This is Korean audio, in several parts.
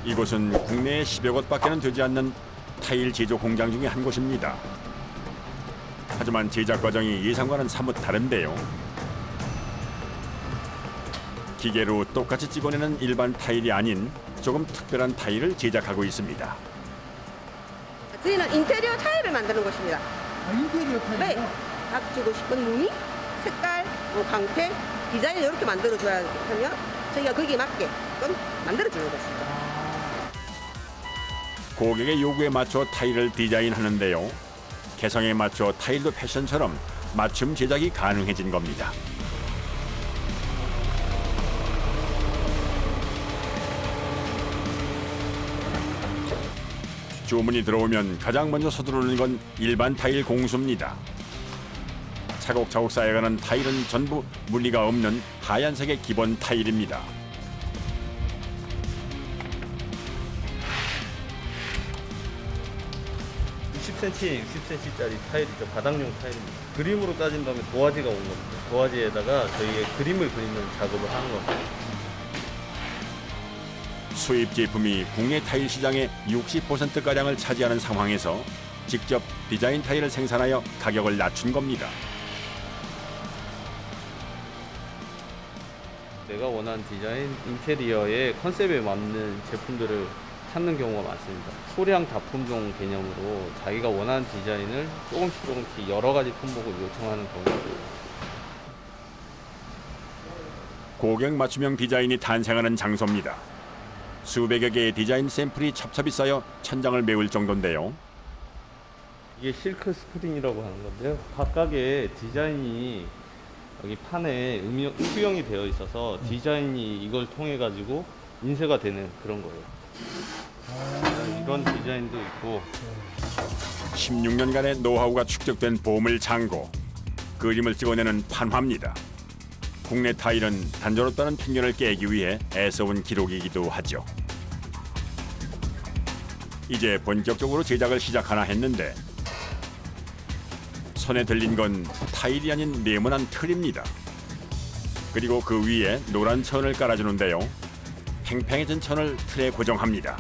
이곳은 국내에 10여 곳밖에는 되지 않는 타일 제조 공장 중에 한 곳입니다. 하지만 제작 과정이 예상과는 사뭇 다른데요. 기계로 똑같이 찍어내는 일반 타일이 아닌 조금 특별한 타일을 제작하고 있습니다. 저희는 인테리어 타일을 만드는 곳입니다. 아, 인테리어 타일이요? 네. 각 주고 싶은 무늬, 색깔, 광택, 디자인을 이렇게 만들어줘야 하면 저희가 거기에 맞게끔 만들어주는 것이죠. 고객의 요구에 맞춰 타일을 디자인하는데요. 개성에 맞춰 타일도 패션처럼 맞춤 제작이 가능해진 겁니다. 주문이 들어오면 가장 먼저 서두르는 건 일반 타일 공수입니다. 차곡차곡 쌓여가는 타일은 전부 물리가 없는 하얀색의 기본 타일입니다. (60cm, 60cm짜리) 타일이죠. 바닥용 타일입니다. 그림으로 따진다면 도화지가 온 겁니다. 도화지에다가 저희의 그림을 그리는 작업을 하는 겁니다. 수입 제품이 국내 타일 시장의 60%가량을 차지하는 상황에서 직접 디자인 타일을 생산하여 가격을 낮춘 겁니다. 내가 원하는 디자인, 인테리어의 컨셉에 맞는 제품들을 찾는 경우가 많습니다. 소량 다품종 개념으로 자기가 원하는 디자인을 조금씩 여러 가지 품목을 요청하는 경우가 있습니다. 고객 맞춤형 디자인이 탄생하는 장소입니다. 수백여 개의 디자인 샘플이 첩첩이 쌓여 천장을 메울 정도인데요. 이게 실크 스크린이라고 하는 건데요. 각각의 디자인이 여기 판에 투영이 되어 있어서 디자인이 이걸 통해 가지고 인쇄가 되는 그런 거예요. 이런 디자인도 있고 16년간의 노하우가 축적된 보물 창고. 그림을 찍어내는 판화입니다. 국내 타일은 단조롭다는 편견을 깨기 위해 애써온 기록이기도 하죠. 이제 본격적으로 제작을 시작하나 했는데 손에 들린 건 타일이 아닌 네모난 틀입니다. 그리고 그 위에 노란 천을 깔아주는데요. 팽팽해진 천을 틀에 고정합니다.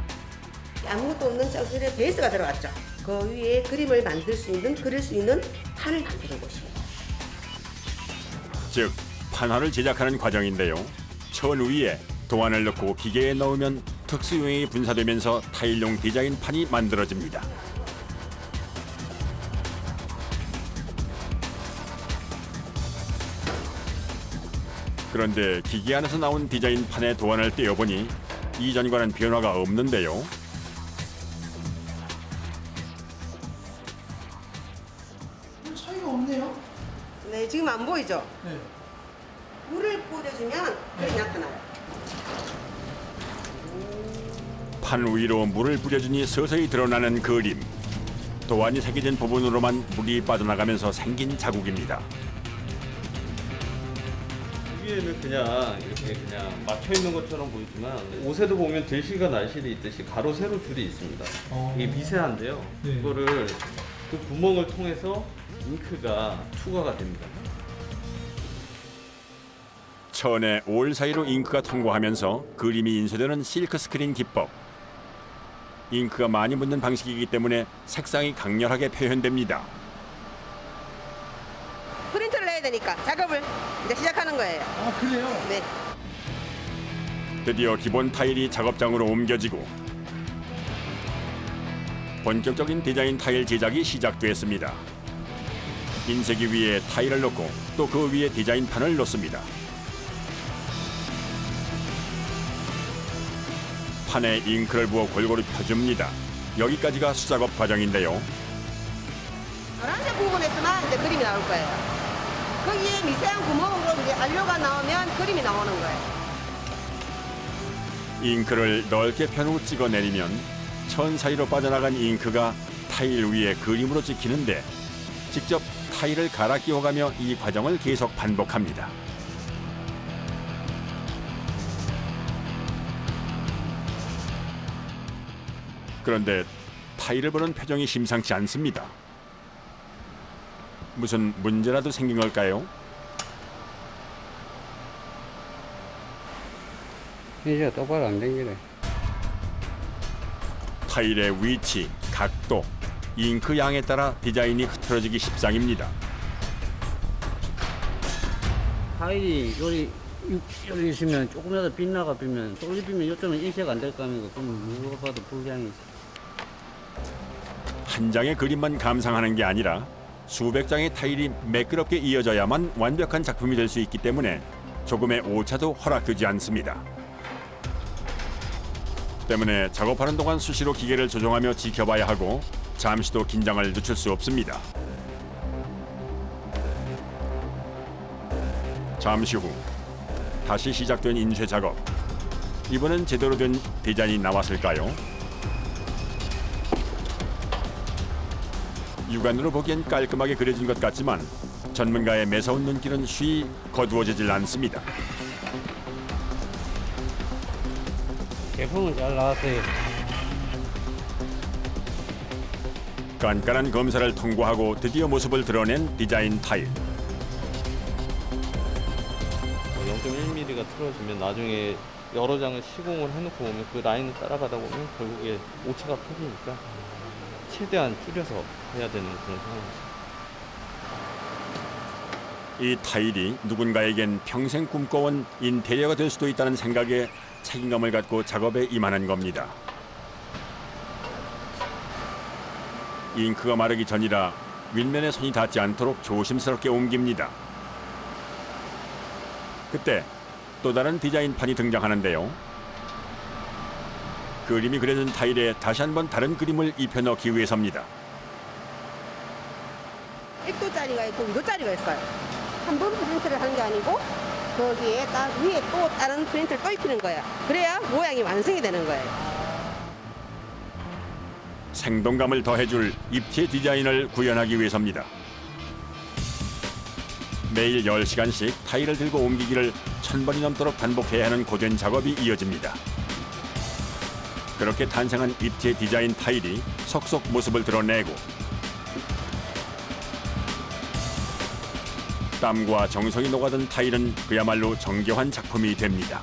아무것도 없는 저술에 베이스가 들어갔죠. 그 위에 그림을 만들 수 있는, 그릴 수 있는 판을 만드는 곳이에요. 즉 판화를 제작하는 과정인데요. 천 위에 도안을 넣고 기계에 넣으면 특수용액이 분사되면서 타일용 디자인판이 만들어집니다. 그런데 기계 안에서 나온 디자인판에 도안을 떼어보니 이전과는 변화가 없는데요. 차이가 없네요. 네, 지금 안 보이죠? 네. 물을 뿌려주면 그림이 나타나요. 판 위로 물을 뿌려주니 서서히 드러나는 그림. 도안이 새겨진 부분으로만 물이 빠져나가면서 생긴 자국입니다. 보기에는 그냥 이렇게 그냥 맞춰 있는 것처럼 보이지만 옷에도 보면 들실과 날실이 있듯이 가로 세로 줄이 있습니다. 이게 미세한데요. 네. 이거를 그 구멍을 통해서 잉크가 투과가 됩니다. 천에 올 사이로 잉크가 통과하면서 그림이 인쇄되는 실크 스크린 기법. 잉크가 많이 묻는 방식이기 때문에 색상이 강렬하게 표현됩니다. 프린트를 해야 되니까 작업을 이제 시작하는 거예요. 아, 그래요? 네. 드디어 기본 타일이 작업장으로 옮겨지고 본격적인 디자인 타일 제작이 시작됐습니다. 인쇄기 위에 타일을 넣고 또 그 위에 디자인판을 놓습니다. 판에 잉크를 부어 골고루 펴줍니다. 여기까지가 수작업 과정인데요. 노란색 부분에서만 이제 그림이 나올 거예요. 거기에 미세한 구멍으로 이제 안료가 나오면 그림이 나오는 거예요. 잉크를 넓게 편 후 찍어내리면 천 사이로 빠져나간 잉크가 타일 위에 그림으로 찍히는데 직접 타일을 갈아 끼워가며 이 과정을 계속 반복합니다. 그런데 타일을 보는 표정이 심상치 않습니다. 무슨 문제라도 생긴 걸까요? 이제 똑바로 안 당기네. 타일의 위치, 각도, 잉크 양에 따라 디자인이 흐트러지기 십상입니다. 타일이 여기 있으면 조금이라도 빛나가 비면 쏠리 비면 이쪽은 인쇄가 안 될 거니까 그럼 누가 봐도 불량이지. 한 장의 그림만 감상하는 게 아니라 수백 장의 타일이 매끄럽게 이어져야만 완벽한 작품이 될 수 있기 때문에 조금의 오차도 허락되지 않습니다. 때문에 작업하는 동안 수시로 기계를 조정하며 지켜봐야 하고 잠시도 긴장을 늦출 수 없습니다. 잠시 후 다시 시작된 인쇄 작업. 이번엔 제대로 된 디자인이 나왔을까요? 육안으로 보기엔 깔끔하게 그려진 것 같지만 전문가의 매서운 눈길은 쉬이 거두어지질 않습니다. 제품은 잘 나왔어요. 깐깐한 검사를 통과하고 드디어 모습을 드러낸 디자인 타일. 0.1mm가 틀어지면 나중에 여러 장을 시공을 해놓고 보면 그 라인을 따라가다 보면 결국에 오차가 터지니까 최대한 줄여서 해야 되는 그런 상황이죠. 이 타일이 누군가에겐 평생 꿈꿔온 인테리어가 될 수도 있다는 생각에 책임감을 갖고 작업에 임하는 겁니다. 잉크가 마르기 전이라 윗면에 손이 닿지 않도록 조심스럽게 옮깁니다. 그때 또 다른 디자인판이 등장하는데요. 그림이 그려진 타일에 다시 한번 다른 그림을 입혀넣기 위해서입니다. 1도짜리가 있고 2도짜리가 있어요. 한 번 프린트를 하는 게 아니고 거기에 딱 위에 또 다른 프린트를 또 입히는 거예요. 그래야 모양이 완성이 되는 거예요. 생동감을 더해줄 입체 디자인을 구현하기 위해서입니다. 매일 10시간씩 타일을 들고 옮기기를 1000번이 넘도록 반복해야 하는 고된 작업이 이어집니다. 그렇게 탄생한 입체 디자인 타일이 속속 모습을 드러내고 땀과 정성이 녹아든 타일은 그야말로 정교한 작품이 됩니다.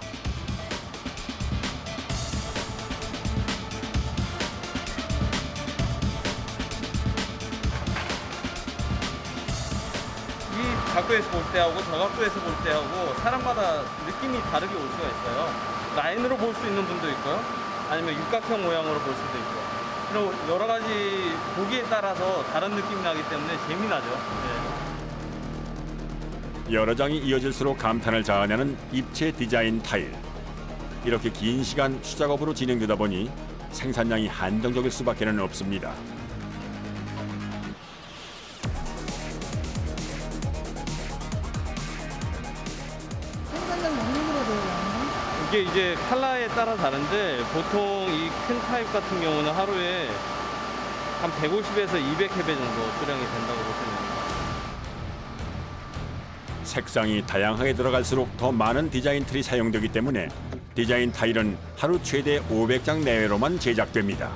이 각도에서 볼 때하고 저 각도에서 볼 때하고 사람마다 느낌이 다르게 올 수가 있어요. 라인으로 볼 수 있는 분도 있고요. 아니면 육각형 모양으로 볼 수도 있고. 그리고 여러 가지 보기에 따라서 다른 느낌이 나기 때문에 재미나죠. 네. 여러 장이 이어질수록 감탄을 자아내는 입체 디자인 타일. 이렇게 긴 시간 수작업으로 진행되다 보니 생산량이 한정적일 수밖에는 없습니다. 생산량 용량으로 되어 있나요? 이게 이제 칼라에 따라 다른데 보통 이 큰 타입 같은 경우는 하루에 한 150에서 200회배 정도 수량이 된다고 보시면 됩니다. 색상이 다양하게 들어갈수록 더 많은 디자인 틀이 사용되기 때문에 디자인 타일은 하루 최대 500장 내외로만 제작됩니다.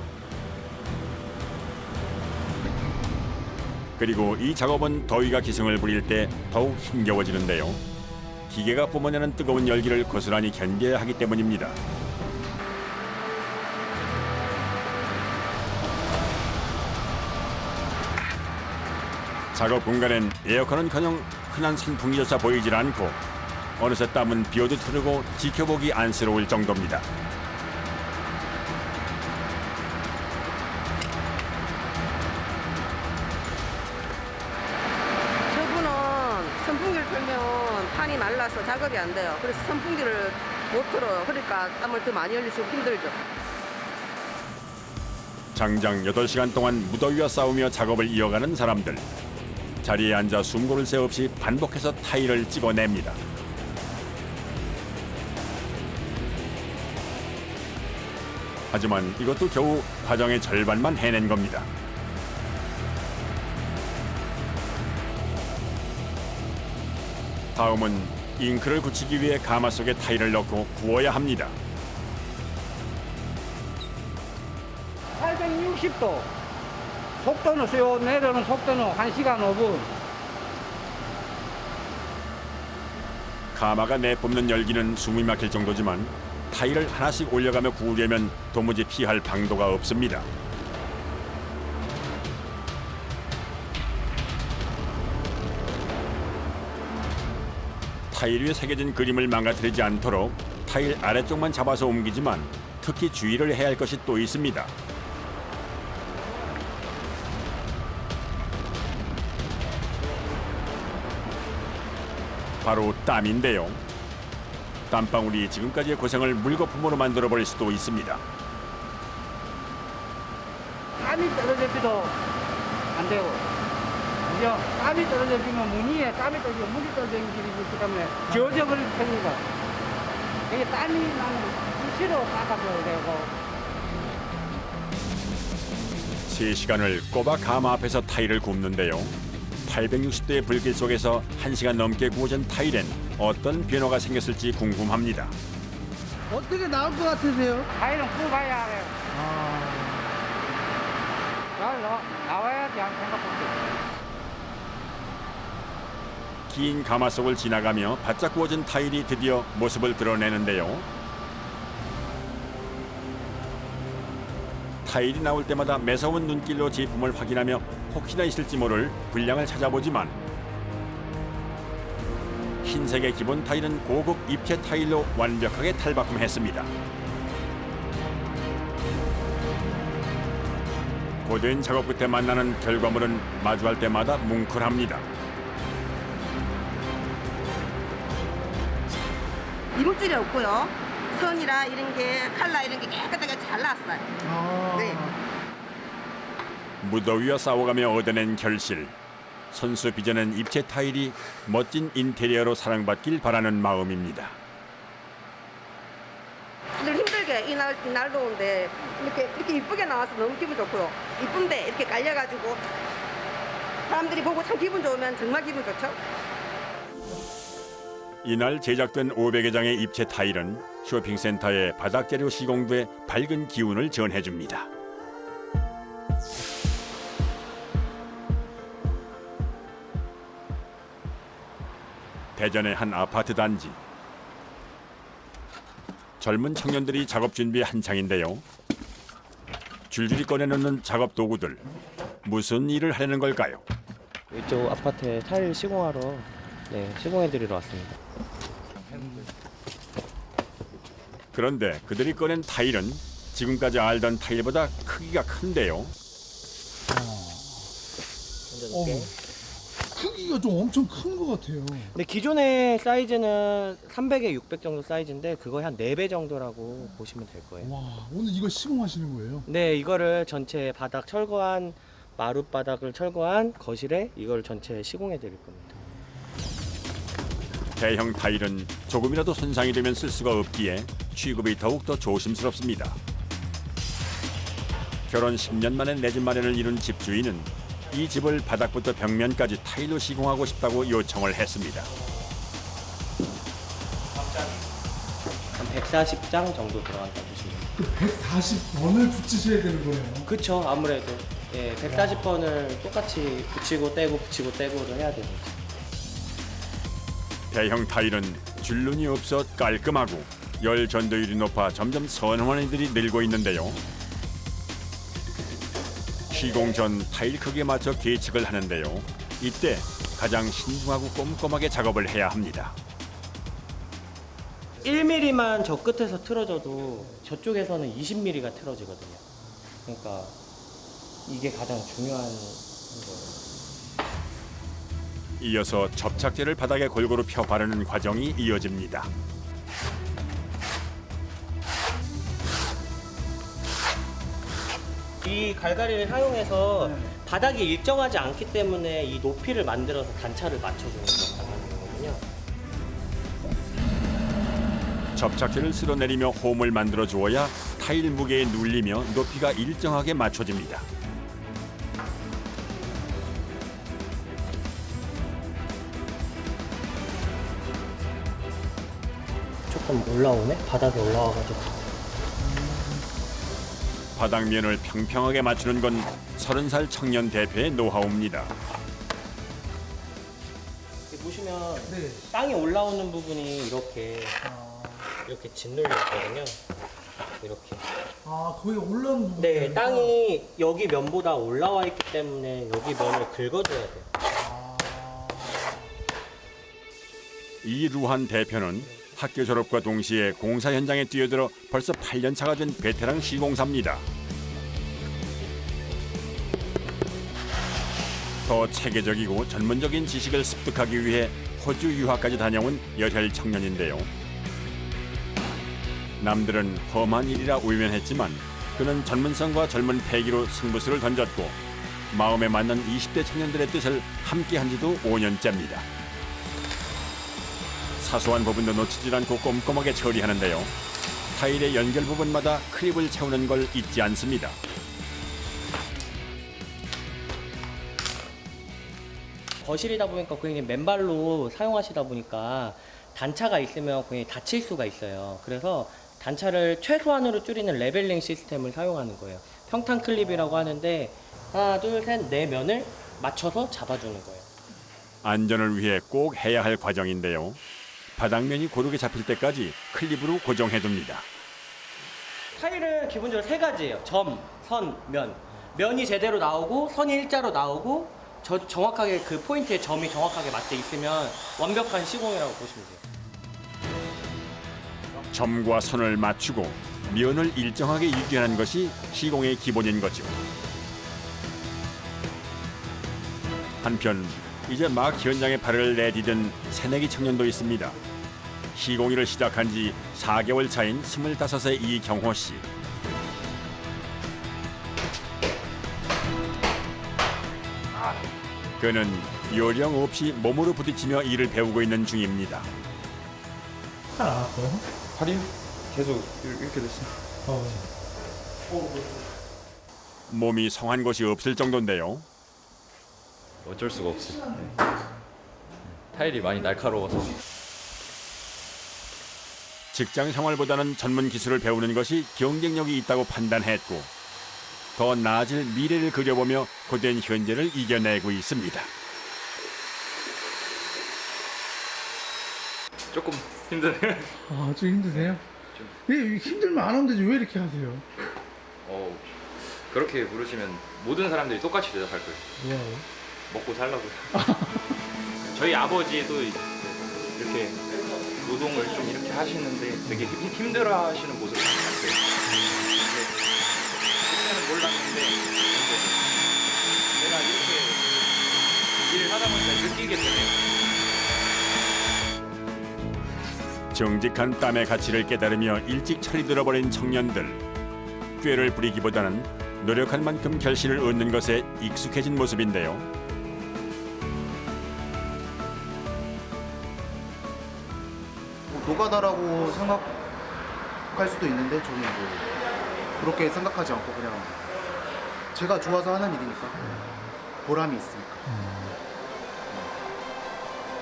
그리고 이 작업은 더위가 기승을 부릴 때 더욱 힘겨워지는데요. 기계가 뿜어내는 뜨거운 열기를 고스란히 견뎌야 하기 때문입니다. 작업 공간엔 에어컨은커녕 흔한 선풍기조차 보이질 않고 어느새 땀은 비오듯 흐르고 지켜보기 안쓰러울 정도입니다. 저분은 선풍기를 틀면 판이 말라서 작업이 안 돼요. 그래서 선풍기를 못 틀어요. 그러니까 땀을 더 많이 흘릴수록 힘들죠. 장장 8시간 동안 무더위와 싸우며 작업을 이어가는 사람들. 자리에 앉아 숨 고를 새 없이 반복해서 타일을 찍어냅니다. 하지만 이것도 겨우 과정의 절반만 해낸 겁니다. 다음은 잉크를 굳히기 위해 가마 속에 타일을 넣고 구워야 합니다. 860도. 속도는 요 내려오는 속도는 1시간 5분. 가마가 내뿜는 열기는 숨이 막힐 정도지만 타일을 하나씩 올려가며 구우려면 도무지 피할 방도가 없습니다. 타일 위에 새겨진 그림을 망가뜨리지 않도록 타일 아래쪽만 잡아서 옮기지만 특히 주의를 해야 할 것이 또 있습니다. 바로 땀인데요. 땀방울이 지금까지의 고생을 물거품으로 만들어버릴 수도 있습니다. 땀이 떨어져 비도 안 되고, 그죠? 땀이 떨어져 비면 무늬에 땀이 떨어지고 물이 떨어지는 길이 있기 때문에 지워져버릴 테니까. 이게 땀이 나는 수시로 닦아줘야 되고. 3시간을 꼬박 가마 앞에서 타일을 굽는데요. 860도의 불길 속에서 1시간 넘게 구워진 타일엔 어떤 변화가 생겼을지 궁금합니다. 어떻게 나올 것 같으세요? 타일은 구워봐야 해요. 잘 나와야지 안 생각보다. 긴 가마 속을 지나가며 바짝 구워진 타일이 드디어 모습을 드러내는데요. 타일이 나올 때마다 매서운 눈길로 제품을 확인하며 혹시나 있을지 모를 불량을 찾아보지만 흰색의 기본 타일은 고급 입체 타일로 완벽하게 탈바꿈했습니다. 고된 작업 끝에 만나는 결과물은 마주할 때마다 뭉클합니다. 이물질이 없고요. 선이라 이런 게 칼라 이런 게 깨끗하게 잘 나왔어요. 네. 무더위와 싸워가며 얻어낸 결실. 선수 빚어낸 입체 타일이 멋진 인테리어로 사랑받길 바라는 마음입니다. 늘 힘들게 이날 더운데 이렇게 이쁘게 나와서 너무 기분 좋고요. 이쁜데 이렇게 깔려가지고 사람들이 보고 참 기분 좋으면 정말 기분 좋죠. 이날 제작된 500여 장의 입체 타일은 쇼핑센터의 바닥재료 시공부에 밝은 기운을 전해줍니다. 대전의 한 아파트 단지. 젊은 청년들이 작업 준비 한창인데요. 줄줄이 꺼내놓는 작업 도구들. 무슨 일을 하려는 걸까요? 이쪽 아파트에 타일 시공하러 시공해드리러 왔습니다. 그런데 그들이 꺼낸 타일은 지금까지 알던 타일보다 크기가 큰데요. 크기가 좀 엄청 큰 것 같아요. 근데 기존의 사이즈는 300에 600 정도 사이즈인데 그거의 한 4배 정도라고 보시면 될 거예요. 와, 오늘 이거 시공하시는 거예요? 네, 이거를 전체 바닥 철거한 마룻바닥을 철거한 거실에 이걸 전체 시공해드릴 겁니다. 대형 타일은 조금이라도 손상이 되면 쓸 수가 없기에 취급이 더욱더 조심스럽습니다. 결혼 10년 만에 내 집 마련을 이룬 집주인은 이 집을 바닥부터 벽면까지 타일로 시공하고 싶다고 요청을 했습니다. 한 140장 정도 들어간다고 보시면 됩니다. 140번을 붙이셔야 되는 거예요. 그쵸, 아무래도 140번을 똑같이 붙이고 떼고를 해야 되는 거죠. 대형 타일은 줄눈이 없어 깔끔하고 열 전도율이 높아 점점 선호하는 이들이 늘고 있는데요. 시공 전 타일 크기에 맞춰 계측을 하는데요. 이때 가장 신중하고 꼼꼼하게 작업을 해야 합니다. 1mm만 저 끝에서 틀어져도 저쪽에서는 20mm가 틀어지거든요. 그러니까 이게 가장 중요한 거예요. 이어서 접착제를 바닥에 골고루 펴 바르는 과정이 이어집니다. 이 갈갈이를 사용해서 바닥이 일정하지 않기 때문에 이 높이를 만들어서 단차를 맞춰주는 역할을 하는 거거든요. 접착제를 쓸어내리며 홈을 만들어 주어야 타일 무게에 눌리며 높이가 일정하게 맞춰집니다. 조금 올라오네? 바닥에 올라와가지고. 바닥면을 평평하게 맞추는 건 30살 청년 대표의 노하우입니다. 여기 보시면 네. 땅이 올라오는 부분이 이렇게 이렇게 짓눌려 있거든요. 이렇게. 아, 거의 올라오는 부분. 네, 땅이 여기 면보다 올라와 있기 때문에 여기 면을 긁어줘야 돼요. 이루한 대표는 학교 졸업과 동시에 공사 현장에 뛰어들어 벌써 8년 차가 된 베테랑 시공사입니다. 더 체계적이고 전문적인 지식을 습득하기 위해 호주 유학까지 다녀온 열혈 청년인데요. 남들은 험한 일이라 외면했지만 그는 전문성과 젊은 패기로 승부수를 던졌고 마음에 맞는 20대 청년들의 뜻을 함께한 지도 5년째입니다. 사소한 부분도 놓치지 않고 꼼꼼하게 처리하는데요. 타일의 연결 부분마다 크립을 채우는 걸 잊지 않습니다. 거실이다 보니까 고객님 맨발로 사용하시다 보니까 단차가 있으면 고객님이 다칠 수가 있어요. 그래서 단차를 최소한으로 줄이는 레벨링 시스템을 사용하는 거예요. 평탄 클립이라고 하는데 하나, 둘, 셋, 네 면을 맞춰서 잡아주는 거예요. 안전을 위해 꼭 해야 할 과정인데요. 바닥면이 고르게 잡힐 때까지 클립으로 고정해둡니다. 타일은 기본적으로 세 가지예요. 점, 선, 면. 면이 제대로 나오고 선이 일자로 나오고 정확하게 그 포인트에 점이 정확하게 맞게 있으면 완벽한 시공이라고 보시면 돼요. 점과 선을 맞추고 면을 일정하게 유지하는 것이 시공의 기본인 거죠. 한편 이제 막 현장에 발을 내디딘 새내기 청년도 있습니다. 시공일을 시작한 지 4개월 차인 25세 이경호 씨. 그는 요령 없이 몸으로 부딪히며 일을 배우고 있는 중입니다. 팔 안 아파요? 팔이 계속 이렇게 됐어요. 몸이 성한 곳이 없을 정도인데요. 어쩔 수가 없어요. 타일이 많이 날카로워서. 직장 생활보다는 전문 기술을 배우는 것이 경쟁력이 있다고 판단했고 더 나아질 미래를 그려보며 고된 현재를 이겨내고 있습니다. 조금 힘드네요. 아, 좀 힘드세요? 예, 힘들면 안 하면 되지. 왜 이렇게 하세요? 그렇게 물으시면 모든 사람들이 똑같이 대답할 거예요. 뭐라고? 먹고 살라고요. 저희 아버지도 이렇게 노동을 좀 이렇게 하시는데 되게 힘들어하시는 모습을 봤어요. 그때는 몰랐는데 내가 이렇게 일을 하다 보니까 느끼게 되네요. 정직한 땀의 가치를 깨달으며 일찍 철이 들어버린 청년들. 꾀를 부리기보다는 노력한 만큼 결실을 얻는 것에 익숙해진 모습인데요. 노가다라고 생각할 수도 있는데 저는 뭐 그렇게 생각하지 않고 그냥 제가 좋아서 하는 일이니까 보람이 있으니까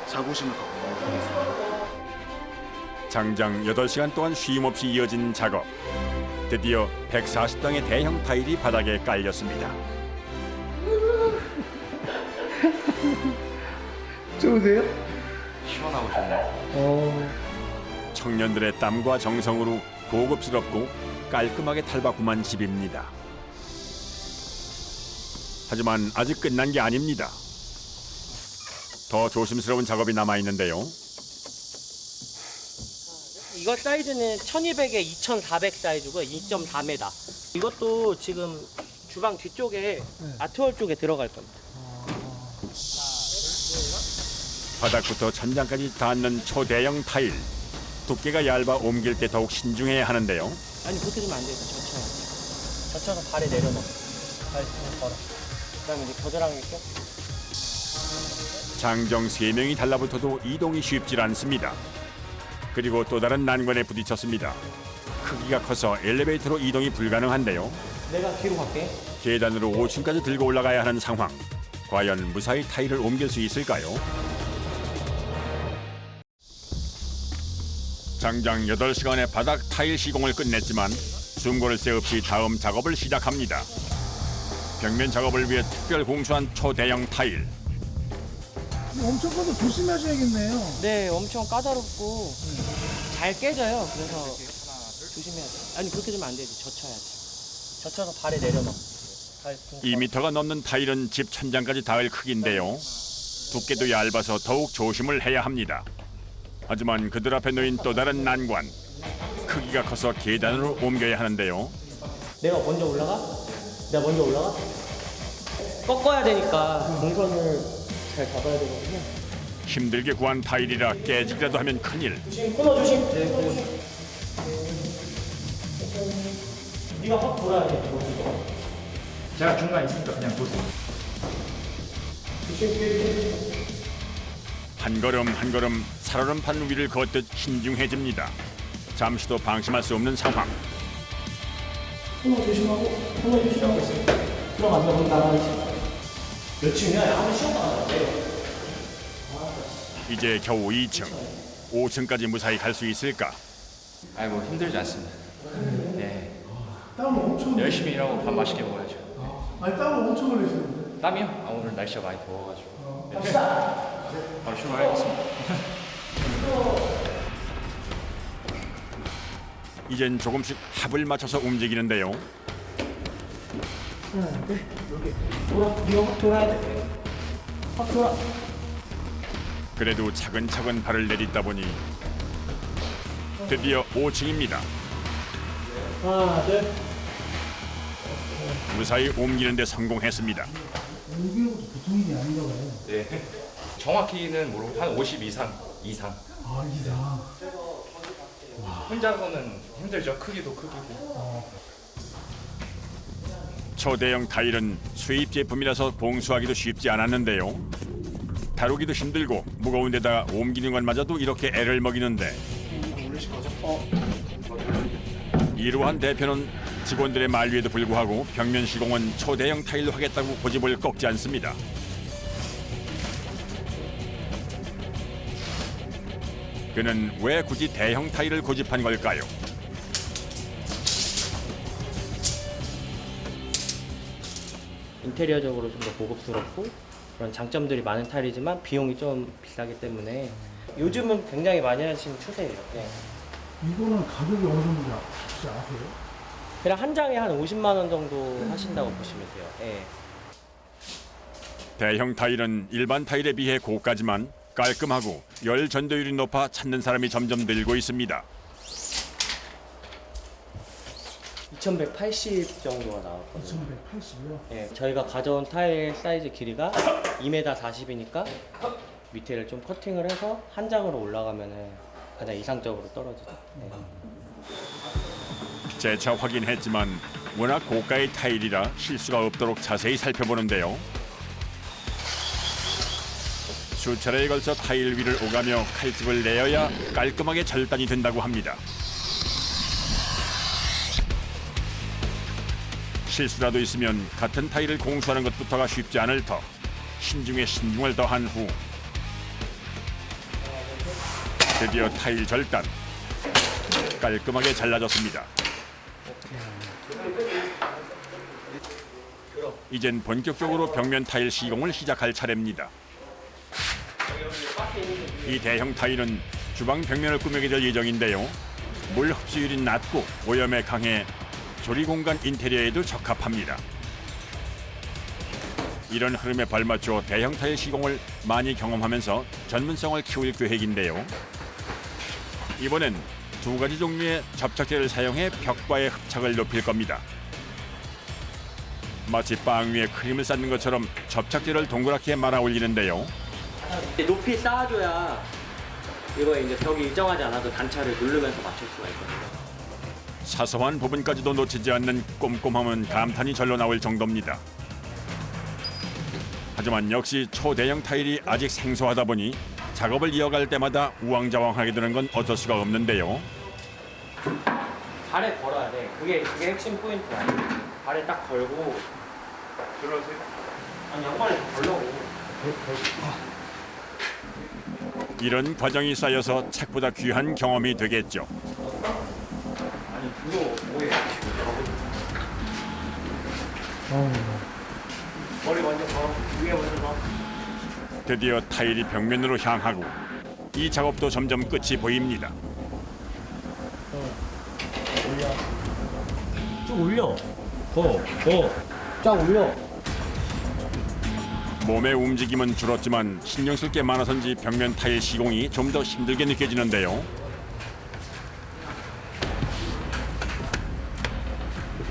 자부심을 갖고 하겠습니다. 장장 8시간 동안 쉼 없이 이어진 작업. 드디어 140당의 대형 타일이 바닥에 깔렸습니다. 좋으세요? 시원하고 좋네요. 청년들의 땀과 정성으로 고급스럽고 깔끔하게 탈바꿈한 집입니다. 하지만 아직 끝난 게 아닙니다. 더 조심스러운 작업이 남아있는데요. 이거 사이즈는 1200에 2400 사이즈고요. 2.4m. 이것도 지금 주방 뒤쪽에 아트월 쪽에 들어갈 겁니다. 바닥부터 천장까지 닿는 초대형 타일. 두께가 얇아 옮길 때 더욱 신중해야 하는데요. 아니 보태주면 안 돼요. 젖혀요. 젖혀서 발에 내려놓어. 발 그냥 걸어. 그 다음에 이제 겨드랑이 껴. 장정 3명이 달라붙어도 이동이 쉽질 않습니다. 그리고 또 다른 난관에 부딪혔습니다. 크기가 커서 엘리베이터로 이동이 불가능한데요. 내가 뒤로 갈게. 계단으로 5층까지 들고 올라가야 하는 상황. 과연 무사히 타일을 옮길 수 있을까요? 장장 8시간의 바닥 타일 시공을 끝냈지만 숨고를 새 없이 다음 작업을 시작합니다. 벽면 작업을 위해 특별 공수한 초대형 타일. 엄청 커서 조심하셔야겠네요. 네, 엄청 까다롭고 잘 깨져요. 그래서 조심해야 돼. 아니 그렇게 되면 안 되지. 젖혀야지. 젖혀서 발에 내려놔. 2m가 넘는 타일은 집 천장까지 닿을 크기인데요. 두께도 얇아서 더욱 조심을 해야 합니다. 하지만 그들 앞에 놓인 또 다른 난관. 크기가 커서 계단으로 옮겨야 하는데요. 내가 먼저 올라가? 내가 먼저 올라가? 꺾어야 되니까 동선을 잘 잡아야 되거든요. 힘들게 구한 타일이라 깨지기라도 하면 큰일. 조심, 끊어 조심. 네, 네가 확 돌아야 돼. 제가 중간에 있으니까 그냥 보세요. 한 걸음 한 걸음 살얼음판 위를 걷듯 신중해집니다. 잠시도 방심할 수 없는 상황. 끊어 조심하고, 끊어 조심하고 있습니다. 들어가면 그럼 나가야지. 몇 층이야? 한번 쉬었다 가자. 내려. 이제 겨우 2층. 5층까지 무사히 갈 수 있을까? 아니 뭐 힘들지 않습니다. 네. 땀을 엄청 열심히 일하고 밥 맛있게 먹어야죠. 아니 땀을 엄청 흘리시는데. 땀이요? 아 오늘 날씨가 많이 더워가지고. 바로 출발하겠습니다. 이젠 조금씩 합을 맞춰서 움직이는데요. 돌아, 네가 확 돌아야 돼. 확 돌아. 그래도 차근차근 발을 내딛다 보니 드디어 5층입니다. 하나, 둘. 무사히 옮기는 데 성공했습니다. 옮기는 것도 보통 일이 아닌가 봐요. 네. 정확히는 모르고 한 50 이상. 아, 이상. 혼자서는 힘들죠. 크기도 크기고. 초대형 타일은 수입 제품이라서 공수하기도 쉽지 않았는데요. 다루기도 힘들고 무거운 데다 옮기는 것마저도 이렇게 애를 먹이는데 이러한 대표는 직원들의 만류에도 불구하고 벽면 시공은 초대형 타일로 하겠다고 고집을 꺾지 않습니다. 그는 왜 굳이 대형 타일을 고집한 걸까요? 인테리어적으로 좀 더 고급스럽고 그런 장점들이 많은 타일이지만 비용이 좀 비싸기 때문에 요즘은 굉장히 많이 하시는 추세예요. 네. 이거는 가격이 어느 정도인지 혹시 아세요? 그냥 한 장에 한 50만 원 정도 하신다고 보시면 돼요. 네. 대형 타일은 일반 타일에 비해 고가지만 깔끔하고 열 전도율이 높아 찾는 사람이 점점 늘고 있습니다. 2180 정도가 나왔거든요. 2180이요? 네, 저희가 가져온 타일 사이즈 길이가 2m 40이니까 밑에를 좀 커팅을 해서 한 장으로 올라가면은 가장 이상적으로 떨어지죠. 네. 재차 확인했지만 워낙 고가의 타일이라 실수가 없도록 자세히 살펴보는데요. 수차례에 걸쳐 타일 위를 오가며 칼집을 내어야 깔끔하게 절단이 된다고 합니다. 실수라도 있으면 같은 타일을 공수하는 것부터가 쉽지 않을 터 신중에 신중을 더한 후 드디어 타일 절단. 깔끔하게 잘라졌습니다. 이젠 본격적으로 벽면 타일 시공을 시작할 차례입니다. 이 대형 타일은 주방 벽면을 꾸미게 될 예정인데요. 물 흡수율이 낮고 오염에 강해 조리 공간 인테리어에도 적합합니다. 이런 흐름에 발맞춰 대형 타일 시공을 많이 경험하면서 전문성을 키울 계획인데요. 이번엔 두 가지 종류의 접착제를 사용해 벽과의 흡착을 높일 겁니다. 마치 빵 위에 크림을 쌓는 것처럼 접착제를 동그랗게 말아 올리는데요. 높이 쌓아줘야 이거 이제 벽이 일정하지 않아도 단차를 누르면서 맞출 수가 있거든요. 사소한 부분까지도 놓치지 않는 꼼꼼함은 감탄이 절로 나올 정도입니다. 하지만 역시 초대형 타일이 아직 생소하다 보니 작업을 이어갈 때마다 우왕좌왕하게 되는 건 어쩔 수가 없는데요. 발에 걸어야 돼. 그게 핵심 포인트야. 발에 딱 걸고. 들어오세요. 아니 양발에 걸려고. 이런 과정이 쌓여서 책보다 귀한 경험이 되겠죠. 아니 그거 뭐에 머리 먼저 봐. 위에 먼저 봐. 드디어 타일이 벽면으로 향하고 이 작업도 점점 끝이 보입니다. 쭉 올려. 쫙 올려. 몸의 움직임은 줄었지만 신경 쓸 게 많아서인지 벽면 타일 시공이 좀 더 힘들게 느껴지는데요.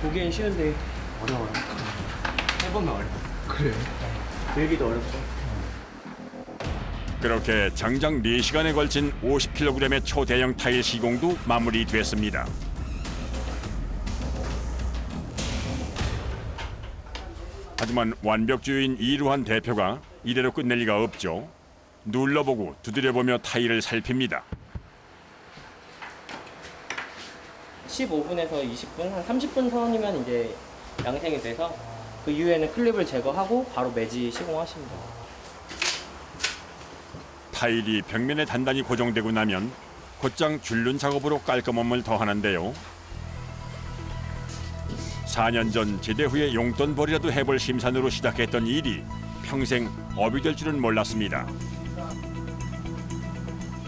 보기엔 쉬운데 어려워요. 해보면 어려워. 그래요? 들기도 어렵고. 그렇게 장장 4시간에 걸친 50kg의 초대형 타일 시공도 마무리됐습니다. 하지만 완벽주의인 이루한 대표가 이대로 끝낼 리가 없죠. 눌러보고 두드려보며 타일을 살핍니다. 15분에서 20분, 한 30분 선이면 이제 양생이 돼서 그 이후에는 클립을 제거하고 바로 매지 시공하십니다. 타일이 벽면에 단단히 고정되고 나면 곧장 줄눈 작업으로 깔끔함을 더하는데요. 4년 전 제대 후에 용돈벌이라도 해볼 심산으로 시작했던 일이 평생 업이 될 줄은 몰랐습니다.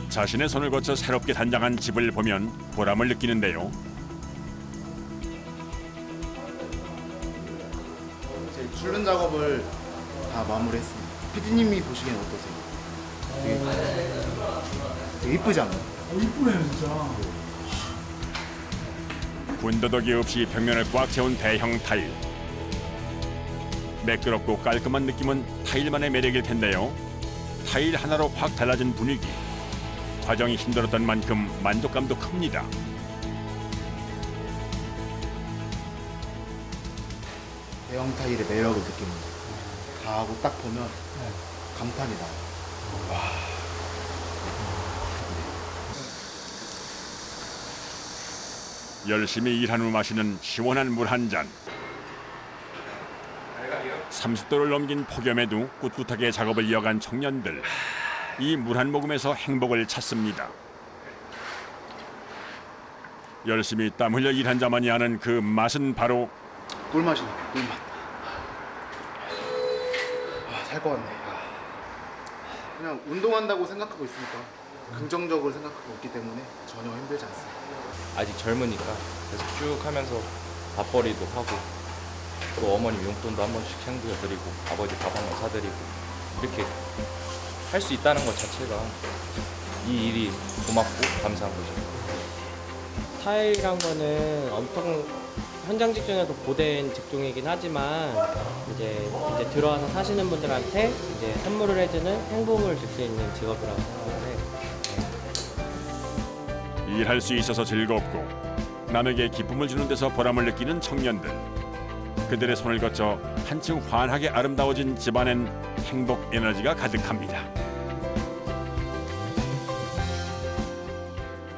자신의 손을 거쳐 새롭게 단장한 집을 보면 보람을 느끼는데요. 제 줄눈 작업을 다 마무리했습니다. PD님이 보시기엔 어떠세요? 되게 이쁘지 않나요? 이쁘네요 진짜. 군더더기 없이 벽면을 꽉 채운 대형 타일. 매끄럽고 깔끔한 느낌은 타일만의 매력일 텐데요. 타일 하나로 확 달라진 분위기. 과정이 힘들었던 만큼 만족감도 큽니다. 대형 타일의 매력을 느낍니다. 다 하고 딱 보면 감탄이 나요. 열심히 일한 후 마시는 시원한 물 한 잔. 30도를 넘긴 폭염에도 꿋꿋하게 작업을 이어간 청년들. 이 물 한 모금에서 행복을 찾습니다. 열심히 땀 흘려 일한 자만이 아는 그 맛은 바로 꿀맛이네, 꿀맛. 살 것 같네. 그냥 운동한다고 생각하고 있으니까 긍정적으로 생각하고 있기 때문에 전혀 힘들지 않습니다. 아직 젊으니까 계속 쭉 하면서 밥벌이도 하고 또 어머님 용돈도 한 번씩 챙겨드리고 아버지 밥 한 번 사드리고 이렇게 할 수 있다는 것 자체가 이 일이 고맙고 감사한 거죠. 타일이란 거는 엄청 현장 직종에서 고된 직종이긴 하지만 이제 들어와서 사시는 분들한테 이제 선물을 해주는 행복을 줄 수 있는 직업이라고 생각을 해요. 일할 수 있어서 즐겁고 남에게 기쁨을 주는 데서 보람을 느끼는 청년들. 그들의 손을 거쳐 한층 환하게 아름다워진 집안엔 행복 에너지가 가득합니다.